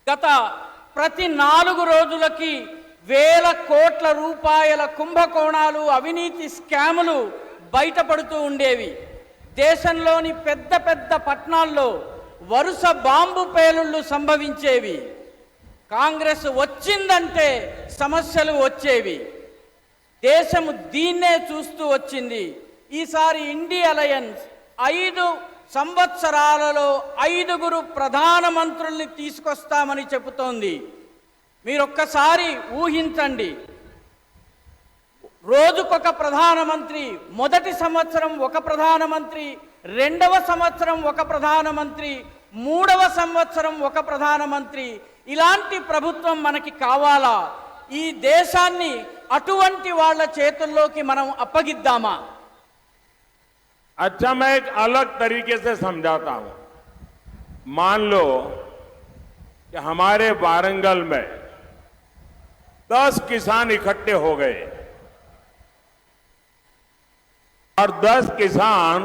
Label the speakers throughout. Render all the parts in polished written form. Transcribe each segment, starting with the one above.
Speaker 1: గత ప్రతి 4 రోజులకి వేల కోట్ల రూపాయల కుంభకోణాలు, అవినీతి స్కాములు బయటపడుతూ ఉండేవి. దేశంలోని పెద్ద పెద్ద పట్టణాల్లో వరుస బాంబు పేలుళ్లు సంభవించేవి. కాంగ్రెస్ వచ్చిందంటే సమస్యలు వచ్చేవి. దేశము దీన్నే చూస్తూ వచ్చింది. ఈసారి ఇండియా అలయన్స్ 5 సంవత్సరాలలో 5గురు ప్రధానమంత్రుల్ని తీసుకొస్తామని చెబుతోంది. మీరొక్కసారి ఊహించండి. రోజుకొక ప్రధానమంత్రి, మొదటి సంవత్సరం ఒక ప్రధానమంత్రి, రెండవ సంవత్సరం ఒక ప్రధానమంత్రి, మూడవ సంవత్సరం ఒక ప్రధానమంత్రి. ఇలాంటి ప్రభుత్వం మనకి కావాలా? ఈ దేశాన్ని అటువంటి వాళ్ళ చేతుల్లోకి మనం అప్పగిద్దామా?
Speaker 2: अच्छा, मैं एक अलग तरीके से समझाता हूं। मान लो कि हमारे वारंगल में 10 किसान इकट्ठे हो गए और 10 किसान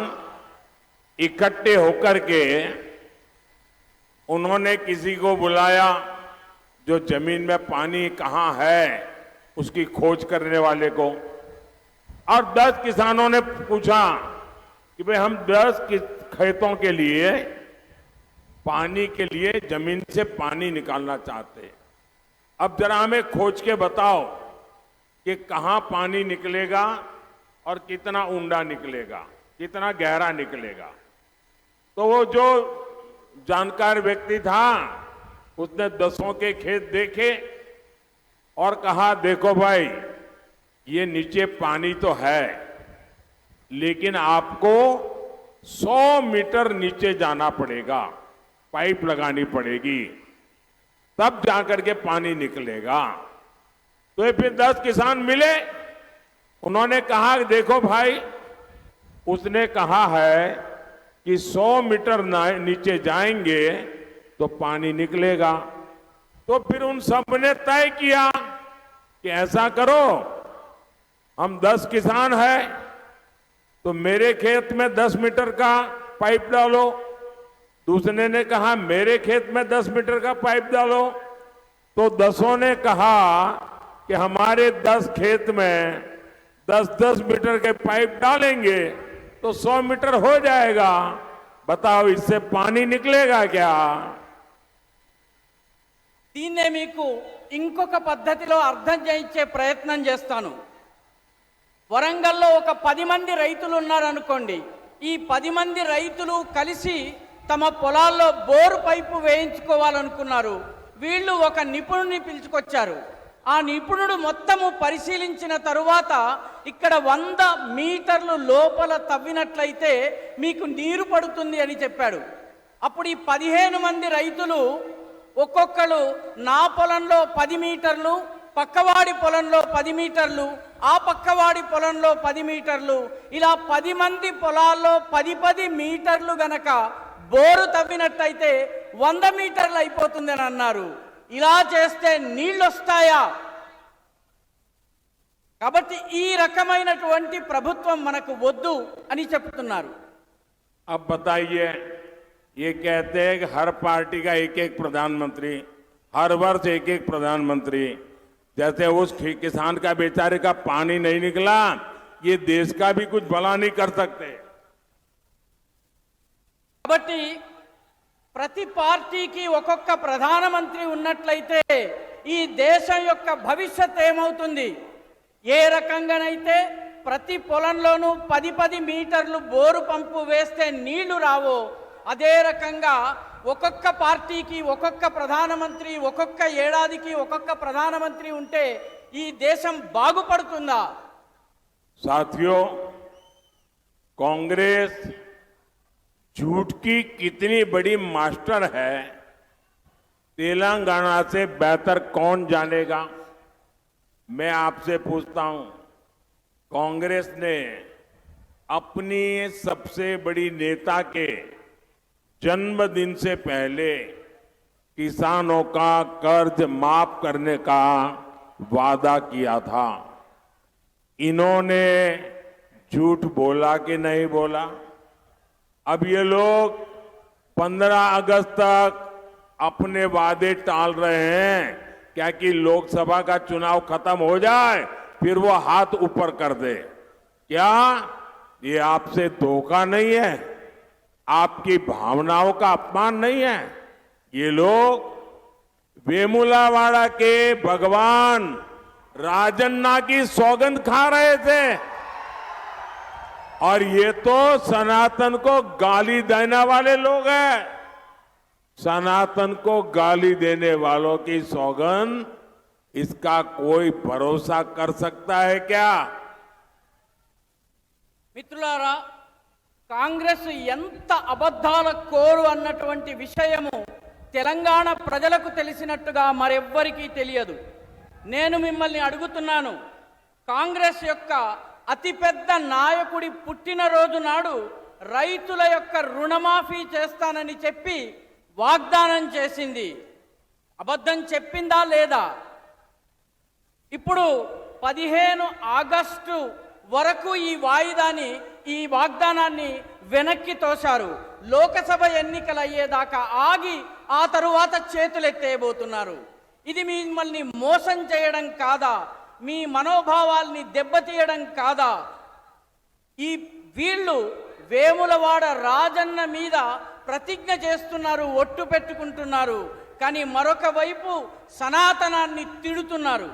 Speaker 2: इकट्ठे होकर के उन्होंने किसी को बुलाया जो जमीन में पानी कहां है उसकी खोज करने वाले को, और 10 किसानों ने पूछा कि भाई हम 10 खेतों के लिए पानी के लिए जमीन से पानी निकालना चाहते हैं। अब जरा हमें खोज के बताओ कि कहां पानी निकलेगा और कितना ऊंडा निकलेगा, कितना गहरा निकलेगा। तो वो जो जानकार व्यक्ति था उसने 10 के खेत देखे और कहा, देखो भाई ये नीचे पानी तो है, लेकिन आपको 100 मीटर नीचे जाना पड़ेगा, पाइप लगानी पड़ेगी, तब जाकर के पानी निकलेगा। तो ये फिर 10 किसान मिले, उन्होंने कहा, देखो भाई उसने कहा है कि 100 मीटर नीचे जाएंगे तो पानी निकलेगा। तो फिर उन सब ने तय किया कि ऐसा करो, हम 10 किसान हैं तो मेरे खेत में 10 मीटर का पाइप डालो, दूसरे ने कहा मेरे खेत में 10 मीटर का पाइप डालो। तो 10 ने कहा कि हमारे 10 खेत में 10-10 मीटर के पाइप डालेंगे तो 100 मीटर हो जाएगा। बताओ इससे पानी निकलेगा क्या?
Speaker 1: దీన్నే మీకు ఇంకొక పద్ధతిలో అర్థం చేయించే ప్రయత్నం చేస్తాను. వరంగల్లో ఒక 10 మంది రైతులు ఉన్నారనుకోండి. ఈ 10 మంది రైతులు కలిసి తమ పొలాల్లో బోరు పైపు వేయించుకోవాలనుకున్నారు. వీళ్ళు ఒక నిపుణుడిని పిలుచుకొచ్చారు. ఆ నిపుణుడు మొత్తము పరిశీలించిన తరువాత ఇక్కడ 100 మీటర్లు లోపల తవ్వినట్లయితే మీకు నీరు పడుతుంది అని చెప్పాడు. అప్పుడు ఈ 15 మంది రైతులు ఒక్కొక్కరు నా పొలంలో 10 మీటర్లు, పక్కవాడి పొలంలో 10 మీటర్లు, ఆ పక్కవాడి పొలంలో 10 మీటర్లు, ఇలా 10 మంది పొలాల్లో 10 మీటర్లు గనక బోరు తవ్వినట్టయితే 100 మీటర్లు అయిపోతుందని అన్నారు. ఇలా చేస్తే నీళ్ళు వస్తాయా? కాబట్టి ఈ రకమైనటువంటి ప్రభుత్వం మనకు వద్దు అని చెప్తున్నారు.
Speaker 2: अब बताइए, ये कहते हैं कि हर पार्टी का एक-एक प्रधानमंत्री, हर वर्ष एक-एक प्रधानमंत्री, जैसे उस किसान का बेचारे का पानी नहीं निकला, ये देश का भी कुछ भला नहीं कर सकते।
Speaker 1: కాబట్టి ప్రతి పార్టీకి ఒక్కొక్క ప్రధానమంత్రి ఉన్నట్లయితే ఈ దేశం యొక్క భవిష్యత్ ఏమవుతుంది? ఏ రకంగానైతే ప్రతి పొలంలోనూ 10 మీటర్లు బోరు పంపు వేస్తే నీళ్లు రావో, అదే రకంగా ఒక్కొక్క పార్టీకి ఒక్కొక్క ప్రధానమంత్రి, ఒక్కొక్క ఏడాదికి ఒక్కొక్క ప్రధానమంత్రి ఉంటే ఈ దేశం బాగుపడుతుందా?
Speaker 2: साथियों, कांग्रेस झूठ की कितनी बड़ी मास्टर है, तेलंगाना से बेहतर कौन जानेगा? मैं आपसे पूछता हूं, कांग्रेस ने अपनी सबसे बड़ी नेता के जन्मदिन से पहले किसानों का कर्ज माफ करने का वादा किया था। इन्होंने झूठ बोला कि नहीं बोला? अब ये लोग 15 अगस्त तक अपने वादे टाल रहे हैं क्या कि लोकसभा का चुनाव खत्म हो जाए फिर वो हाथ ऊपर कर दे। क्या ये आपसे धोखा नहीं है? आपकी भावनाओं का अपमान नहीं है? ये लोग वेमुलावाड़ा के भगवान राजन्ना की सौगंध खा रहे थे और ये तो सनातन को गाली देने वाले लोग हैं। सनातन को गाली देने वालों की सौगंध, इसका कोई भरोसा कर सकता है क्या?
Speaker 1: మిత్రులారా, కాంగ్రెస్ ఎంత అబద్ధాల కోరు అన్నటువంటి విషయము తెలంగాణ ప్రజలకు తెలిసినట్టుగా మరెవ్వరికీ తెలియదు. నేను మిమ్మల్ని అడుగుతున్నాను, కాంగ్రెస్ యొక్క అతిపెద్ద నాయకుడి పుట్టినరోజు నాడు రైతుల యొక్క రుణమాఫీ చేస్తానని చెప్పి వాగ్దానం చేసింది. అబద్ధం చెప్పిందా లేదా? ఇప్పుడు 15 ఆగస్టు వరకు ఈ వాగ్దానాన్ని వెనక్కి తోశారు. లోకసభ ఎన్నికలు అయ్యేదాకా ఆగి ఆ తరువాత చేతులెత్తేయబోతున్నారు. ఇది మిమ్మల్ని మోసం చేయడం కాదా? మీ మనోభావాల్ని దెబ్బతీయడం కాదా? వీళ్ళు వేములవాడ రాజన్న మీద ప్రతిజ్ఞ చేస్తున్నారు, ఒట్టు పెట్టుకుంటున్నారు. కానీ మరొక వైపు సనాతనాన్ని తిడుతున్నారు.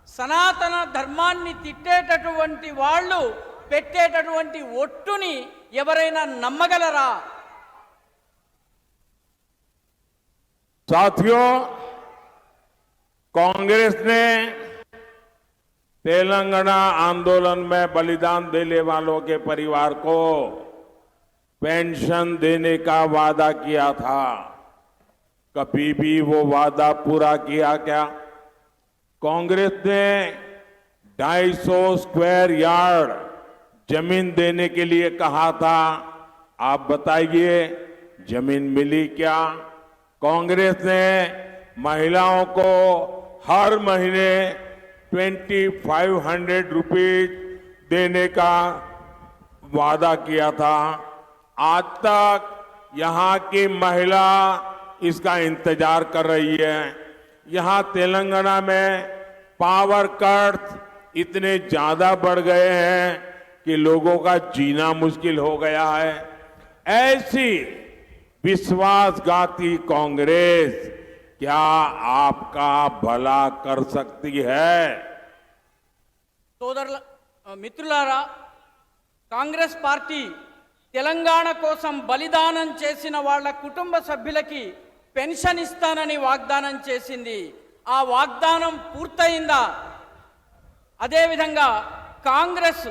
Speaker 1: సనాతన ధర్మాన్ని తిట్టేటటువంటి వాళ్ళు పెట్టేటటువంటి ఒట్టుని ఎవరైనా నమ్మగలరా?
Speaker 2: साथियों, कांग्रेस ने तेलंगाना आंदोलन में बलिदान देने वालों के परिवार को पेंशन देने का वादा किया था। कभी भी वो वादा पूरा किया क्या? कांग्रेस ने 250 स्क्वायर यार्ड जमीन देने के लिए कहा था। आप बताइए, जमीन मिली क्या? कांग्रेस ने महिलाओं को हर महीने 2500 रुपीज देने का वादा किया था। आज तक यहां की महिला इसका इंतजार कर रही है। यहां तेलंगाना में पावर कट इतने ज्यादा बढ़ गए हैं कि लोगों का जीना मुश्किल हो गया है। ऐसी विश्वासघाती कांग्रेस क्या आपका भला कर सकती है?
Speaker 1: మిత్రులారా, కాంగ్రెస్ పార్టీ తెలంగాణ కోసం బలిదానం చేసిన వాళ్ళ కుటుంబ సభ్యులకి పెన్షన్ ఇస్తానని వాగ్దానం చేసింది. ఆ వాగ్దానం పూర్తయిందా? అదేవిధంగా కాంగ్రెస్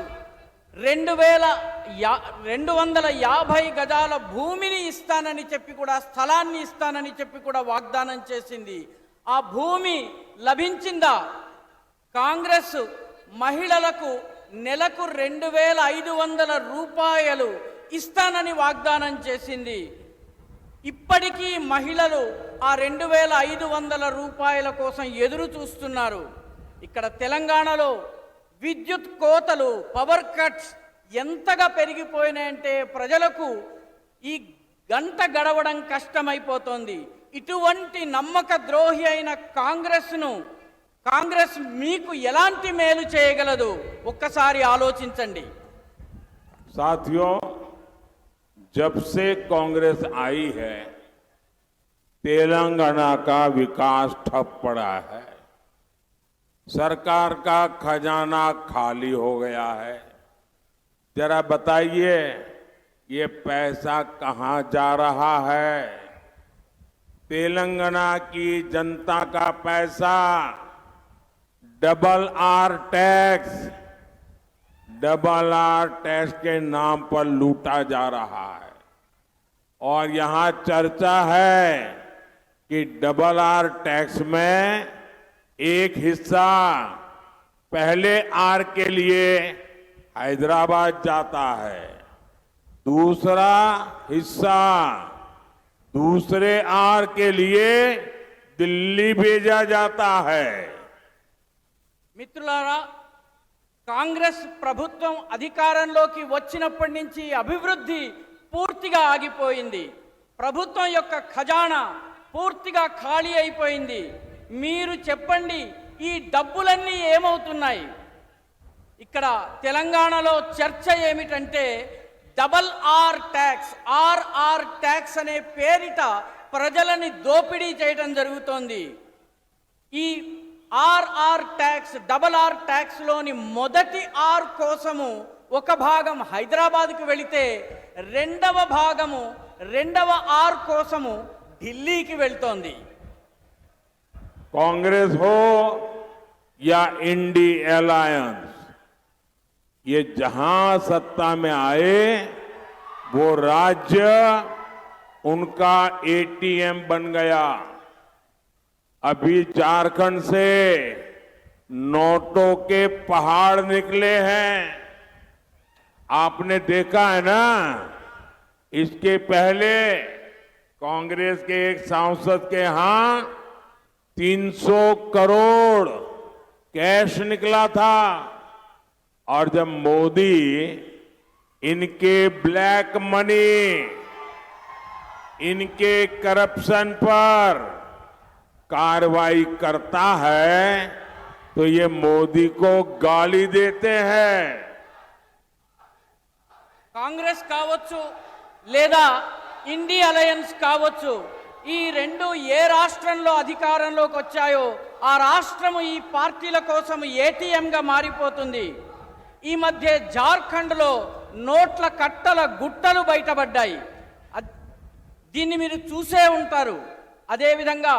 Speaker 1: 250 గజాల భూమిని ఇస్తానని చెప్పి కూడా, స్థలాన్ని ఇస్తానని చెప్పి కూడా వాగ్దానం చేసింది. ఆ భూమి లభించిందా? కాంగ్రెస్ మహిళలకు నెలకు 2500 రూపాయలు ఇస్తానని వాగ్దానం చేసింది. ఇప్పటికీ మహిళలు ఆ 2500 రూపాయల కోసం ఎదురు చూస్తున్నారు. ఇక్కడ తెలంగాణలో విద్యుత్ కోతలు, పవర్ కట్స్ ఎంతగా పెరిగిపోయినాయంటే ప్రజలకు ఈ గంట గడవడం కష్టమైపోతోంది. ఇటువంటి నమ్మక ద్రోహి అయిన కాంగ్రెస్ మీకు ఎలాంటి మేలు చేయగలదు? ఒక్కసారి ఆలోచించండి.
Speaker 2: साथियों, जब से कांग्रेस आई है तेलंगाना का विकास ठप पड़ा है। सरकार का खजाना खाली हो गया है। जरा बताइए, ये पैसा कहां जा रहा है? तेलंगाना की जनता का पैसा डबल आर टैक्स के नाम पर लूटा जा रहा है। और यहां चर्चा है कि डबल आर टैक्स में एक हिस्सा पहले आर के लिए हैदराबाद जाता है, दूसरा हिस्सा दूसरे आर के लिए दिल्ली भेजा जाता है।
Speaker 1: మిత్రులారా, కాంగ్రెస్ ప్రభుత్వం అధికారంలోకి వచ్చినప్పటి నుంచి అభివృద్ధి పూర్తిగా ఆగిపోయింది. ప్రభుత్వం యొక్క ఖజానా పూర్తిగా ఖాళీ అయిపోయింది. మీరు చెప్పండి, ఈ డబ్బులన్నీ ఏమవుతున్నాయి? ఇక్కడ తెలంగాణలో చర్చ ఏమిటంటే double R tax, RR tax అనే పేరిట ప్రజలని దోపిడీ చేయడం జరుగుతోంది. ఈ ఆర్ఆర్ ట్యాక్స్, డబల్ ఆర్ ట్యాక్స్లోని మొదటి ఆర్ కోసము ఒక భాగం హైదరాబాద్కు వెళితే రెండవ ఆర్ కోసము ఢిల్లీకి వెళ్తోంది.
Speaker 2: कांग्रेस हो या इंडी अलायंस, ये जहां सत्ता में आए वो राज्य उनका एटीएम बन गया। अभी झारखंड से नोटों के पहाड़ निकले हैं, आपने देखा है ना। इसके पहले कांग्रेस के एक सांसद के यहां 300 करोड़ कैश निकला था, और जब मोदी इनके ब्लैक मनी, इनके करप्शन पर कार्रवाई करता है तो ये मोदी को गाली देते हैं।
Speaker 1: కాంగ్రెస్ కావచ్చు లేదా ఇండి అలయన్స్ కావచ్చు, ఈ రెండు ఏ రాష్ట్రంలో అధికారంలోకి వచ్చాయో ఆ రాష్ట్రము ఈ పార్టీల కోసం ఏటీఎంగా మారిపోతుంది. ఈ మధ్య జార్ఖండ్లో నోట్ల కట్టల గుట్టలు బయటపడ్డాయి. దీన్ని మీరు చూసే ఉంటారు. అదేవిధంగా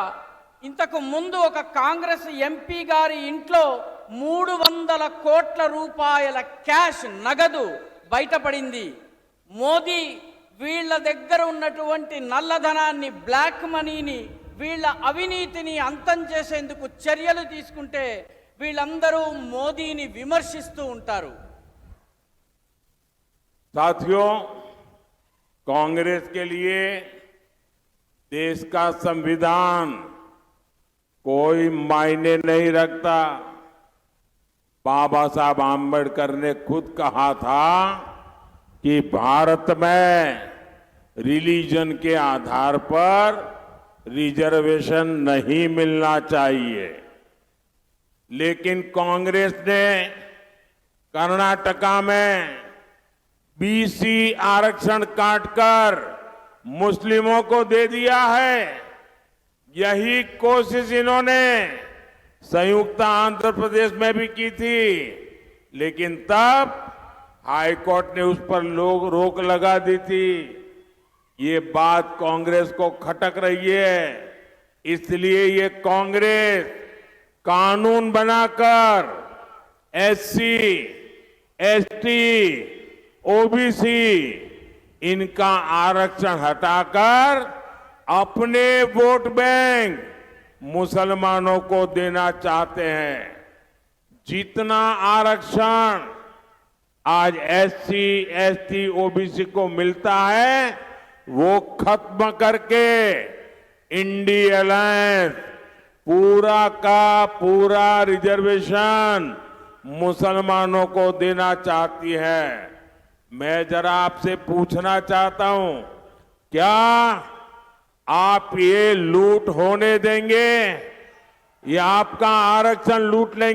Speaker 1: ఇంతకు ముందు ఒక కాంగ్రెస్ ఎంపీ గారి ఇంట్లో 300 కోట్ల రూపాయల క్యాష్, నగదు బయటపడింది. మోదీ వీళ్ళ దగ్గర ఉన్నటువంటి నల్లధనాన్ని, బ్లాక్ మనీని, వీళ్ళ అవినీతిని అంతం చేసేందుకు చర్యలు తీసుకుంటే వీళ్ళందరూ మోదీని విమర్శిస్తూ ఉంటారు.
Speaker 2: साथियों, कांग्रेस के लिए देश का संविधान कोई मायने नहीं रखता। बाबा साहब आम्बेडकर ने खुद कहा था कि भारत में रिलीजन के आधार पर रिजर्वेशन नहीं मिलना चाहिए। लेकिन कांग्रेस ने कर्नाटका में बीसी आरक्षण काटकर मुस्लिमों को दे दिया है। यही कोशिश इन्होंने संयुक्त आंध्र प्रदेश में भी की थी, लेकिन तब हाई कोर्ट ने उस पर रोक लगा दी थी। ये बात कांग्रेस को खटक रही है, इसलिए ये कांग्रेस कानून बनाकर एससी, एसटी, ओबीसी इनका आरक्षण हटाकर अपने वोट बैंक मुसलमानों को देना चाहते हैं। जितना आरक्षण आज एससी, एसटी, ओबीसी को मिलता है वो खत्म करके इंडी अलायंस पूरा का पूरा रिजर्वेशन मुसलमानों को देना चाहती है। मैं जरा आपसे पूछना चाहता हूं, क्या आप ये लूट होने देंगे या आपका आरक्षण लूट लेंगे?